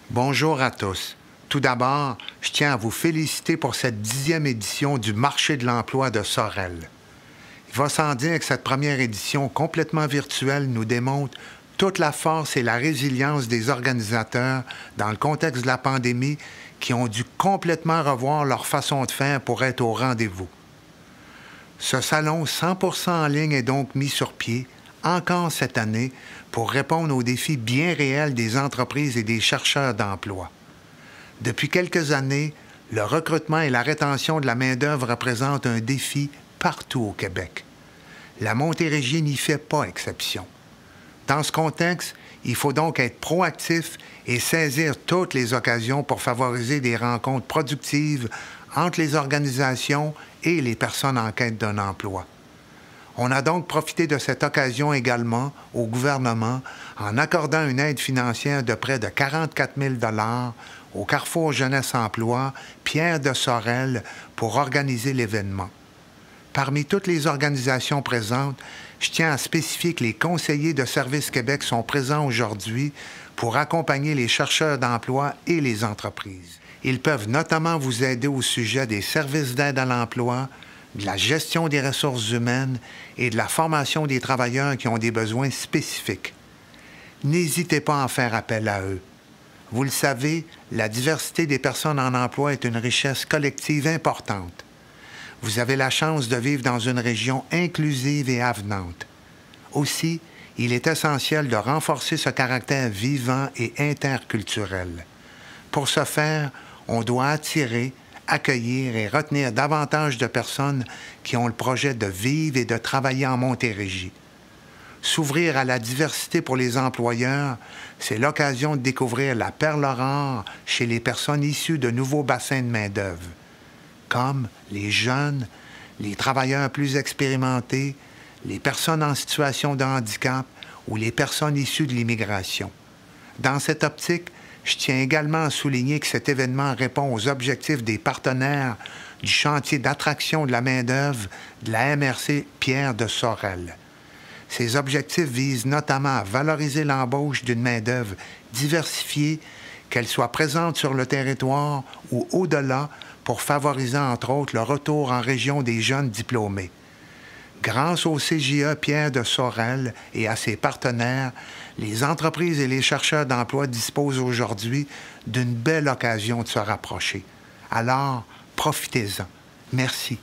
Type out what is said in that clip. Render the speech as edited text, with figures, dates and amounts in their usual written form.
Bonjour à tous. Tout d'abord, je tiens à vous féliciter pour cette 10e édition du Marché de l'emploi de Sorel. Il va sans dire que cette première édition complètement virtuelle nous démontre toute la force et la résilience des organisateurs dans le contexte de la pandémie qui ont dû complètement revoir leur façon de faire pour être au rendez-vous. Ce salon 100% en ligne est donc mis sur pied, encore cette année, pour répondre aux défis bien réels des entreprises et des chercheurs d'emploi. Depuis quelques années, le recrutement et la rétention de la main-d'œuvre représentent un défi partout au Québec. La Montérégie n'y fait pas exception. Dans ce contexte, il faut donc être proactif et saisir toutes les occasions pour favoriser des rencontres productives entre les organisations et les personnes en quête d'un emploi. On a donc profité de cette occasion également au gouvernement en accordant une aide financière de près de 44 000 $ au Carrefour Jeunesse Emploi Pierre de Sorel pour organiser l'événement. Parmi toutes les organisations présentes, je tiens à spécifier que les conseillers de Service Québec sont présents aujourd'hui pour accompagner les chercheurs d'emploi et les entreprises. Ils peuvent notamment vous aider au sujet des services d'aide à l'emploi, de la gestion des ressources humaines et de la formation des travailleurs qui ont des besoins spécifiques. N'hésitez pas à en faire appel à eux. Vous le savez, la diversité des personnes en emploi est une richesse collective importante. Vous avez la chance de vivre dans une région inclusive et avenante. Aussi, il est essentiel de renforcer ce caractère vivant et interculturel. Pour ce faire, on doit attirer, accueillir et retenir davantage de personnes qui ont le projet de vivre et de travailler en Montérégie. S'ouvrir à la diversité pour les employeurs, c'est l'occasion de découvrir la perle rare chez les personnes issues de nouveaux bassins de main-d'œuvre, comme les jeunes, les travailleurs plus expérimentés, les personnes en situation de handicap ou les personnes issues de l'immigration. Dans cette optique, je tiens également à souligner que cet événement répond aux objectifs des partenaires du chantier d'attraction de la main-d'œuvre de la MRC Pierre de Sorel. Ces objectifs visent notamment à valoriser l'embauche d'une main-d'œuvre diversifiée, qu'elle soit présente sur le territoire ou au-delà, pour favoriser entre autres le retour en région des jeunes diplômés. Grâce au CJE Pierre de Sorel et à ses partenaires, les entreprises et les chercheurs d'emploi disposent aujourd'hui d'une belle occasion de se rapprocher. Alors, profitez-en. Merci.